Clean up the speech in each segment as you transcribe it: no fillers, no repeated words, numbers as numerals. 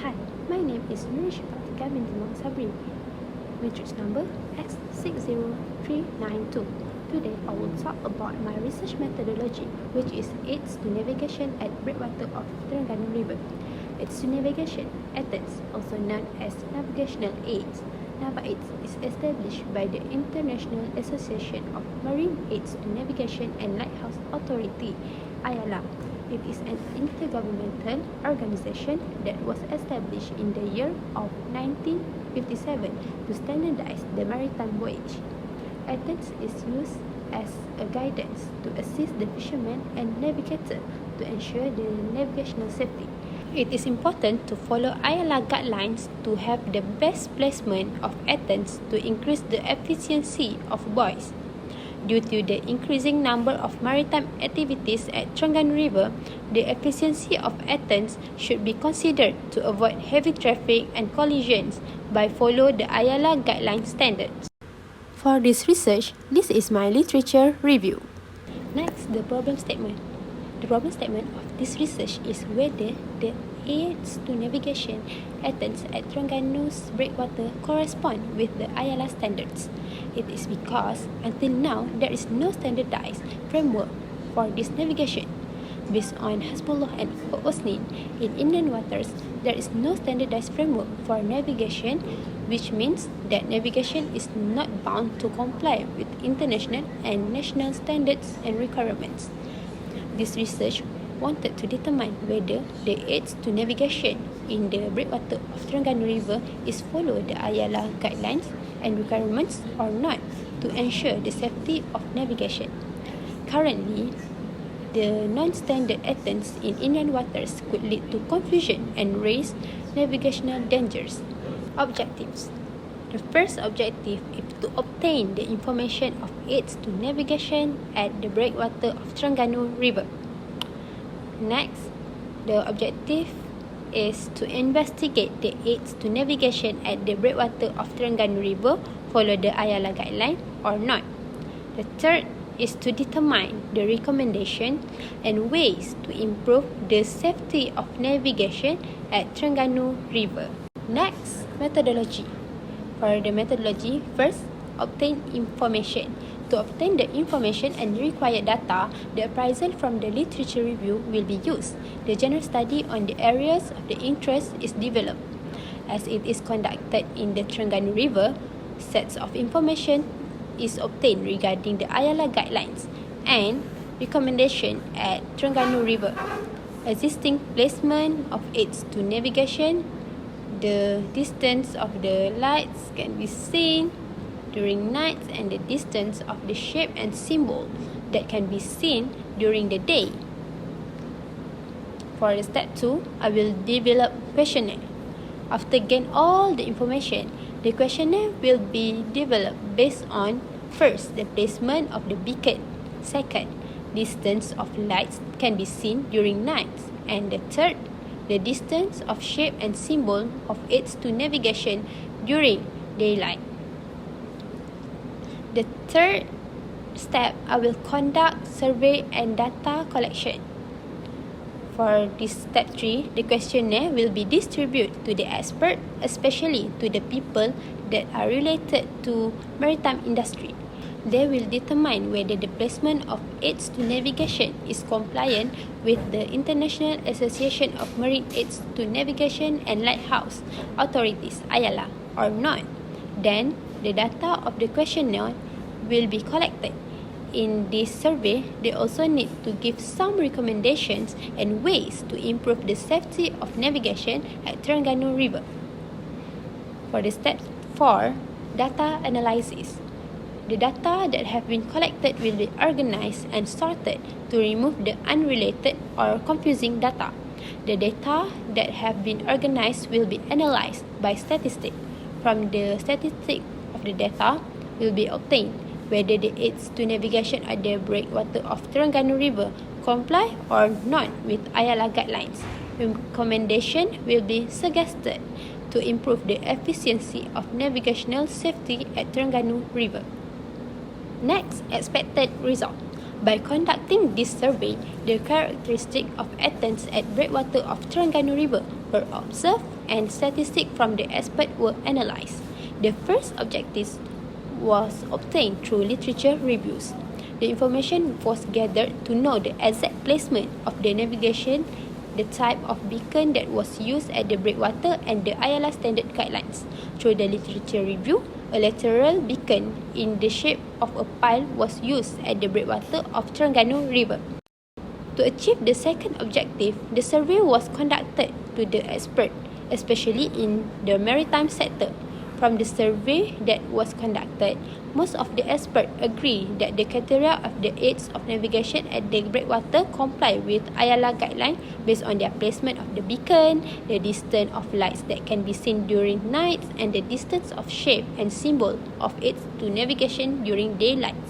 Hi, my name is NURUL Sabri. Matrix number S60392. Today I will talk about my research methodology, which is aids to navigation at breakwater of Terengganu River. Aids to navigation, ATIQAH, also known as navigational aids. NAVA-AIDS is established by the International Association of Marine Aids to Navigation and Lighthouse Authority, IALA. It is an intergovernmental organization that was established in the year of 1957 to standardize the maritime voyage. ATIQAH is used as a guidance to assist the fishermen and navigator to ensure the navigational safety. It is important to follow IALA guidelines to have the best placement of ATIQAH to increase the efficiency of buoys. Due to the increasing number of maritime activities at Terengganu River, the efficiency of ATIQAH should be considered to avoid heavy traffic and collisions by follow the IALA guideline standards. For this research, this is my literature review. Next, the problem statement. The problem statement of this research is whether the aids to navigation ATIQAH at Terengganu's breakwater correspond with the IALA standards. It is because until now there is no standardized framework for this navigation. Based on Hasbullah and Osnin, in inland waters there is no standardized framework for navigation, which means that navigation is not bound to comply with international and national standards and requirements. This research wanted to determine whether the aids to navigation in the breakwater of Terengganu River is follow the IALA guidelines and requirements or not to ensure the safety of navigation. Currently, the non-standard ATIQAHs in inland waters could lead to confusion and raise navigational dangers. Objectives. The first objective is to obtain the information of aids to navigation at the breakwater of Terengganu River. Next, the objective is to investigate the aids to navigation at the breakwater of Terengganu River follow the IALA guideline or not. The third is to determine the recommendation and ways to improve the safety of navigation at Terengganu River. Next, methodology. For the methodology, first, obtain information. To obtain the information and required data, the appraisal from the literature review will be used. The general study on the areas of the interest is developed. As it is conducted in the Terengganu River, sets of information is obtained regarding the IALA guidelines and recommendation at Terengganu River. Existing placement of aids to navigation, the distance of the lights can be seen during nights and the distance of the shape and symbol that can be seen during the day. For the step 2, I will develop questionnaire. After gain all the information, the questionnaire will be developed based on first, the placement of the beacon, second, distance of lights can be seen during nights, and the third, the distance of shape and symbol of aids to navigation during daylight. The third step, I will conduct survey and data collection. For this step 3, the questionnaire will be distributed to the expert, especially to the people that are related to maritime industry. They will determine whether the placement of aids to navigation is compliant with the International Association of Marine Aids to Navigation and Lighthouse Authorities, IALA, or not. Then, the data of the questionnaire will be collected. In this survey, they also need to give some recommendations and ways to improve the safety of navigation at Terengganu River. For the step 4, data analysis. The data that have been collected will be organized and sorted to remove the unrelated or confusing data. The data that have been organized will be analyzed by statistics. From the statistics of the data will be obtained whether the aids to navigation at the breakwater of Terengganu River comply or not with IALA guidelines. Recommendation will be suggested to improve the efficiency of navigational safety at Terengganu River. Next, expected result. By conducting this survey, the characteristic of ATIQAHs at breakwater of Terengganu River were observed and statistics from the expert were analysed. The first objective was obtained through literature reviews. The information was gathered to know the exact placement of the navigation, the type of beacon that was used at the breakwater, and the IALA standard guidelines. Through the literature review, a lateral beacon in the shape of a pile was used at the breakwater of Terengganu River. To achieve the second objective, the survey was conducted to the expert, especially in the maritime sector. From the survey that was conducted, most of the experts agree that the criteria of the aids of navigation at the breakwater comply with IALA guidelines based on their placement of the beacon, the distance of lights that can be seen during night, and the distance of shape and symbol of aids to navigation during daylight.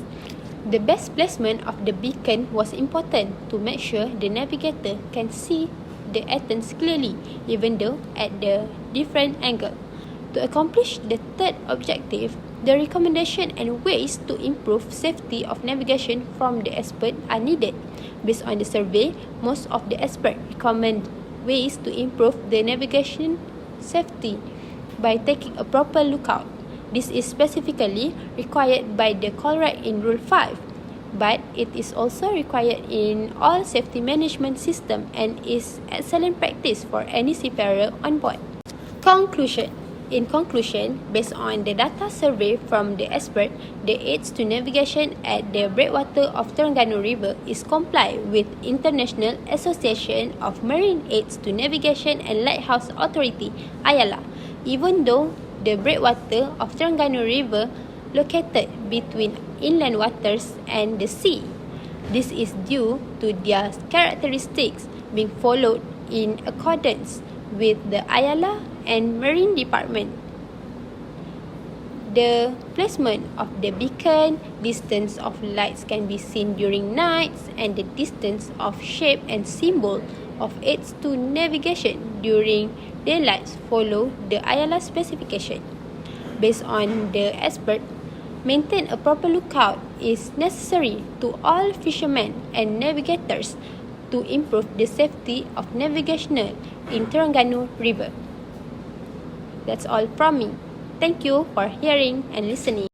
The best placement of the beacon was important to make sure the navigator can see the items clearly, even though at the different angle. To accomplish the third objective, the recommendation and ways to improve safety of navigation from the expert are needed. Based on the survey, most of the experts recommend ways to improve the navigation safety by taking a proper lookout. This is specifically required by the chloride in Rule 5, but it is also required in all safety management systems and is excellent practice for any seafarer on board. In conclusion, based on the data survey from the expert, the aids to navigation at the breakwater of Terengganu River is comply with International Association of Marine Aids to Navigation and Lighthouse Authority (IALA), even though the breakwater of Terengganu River located between inland waters and the sea. This is due to their characteristics being followed in accordance with the IALA and Marine Department. The placement of the beacon, distance of lights can be seen during nights, and the distance of shape and symbol of aids to navigation during daylight follow the IALA specification. Based on the expert, maintain a proper lookout is necessary to all fishermen and navigators to improve the safety of navigation in Terengganu River. That's all from me. Thank you for hearing and listening.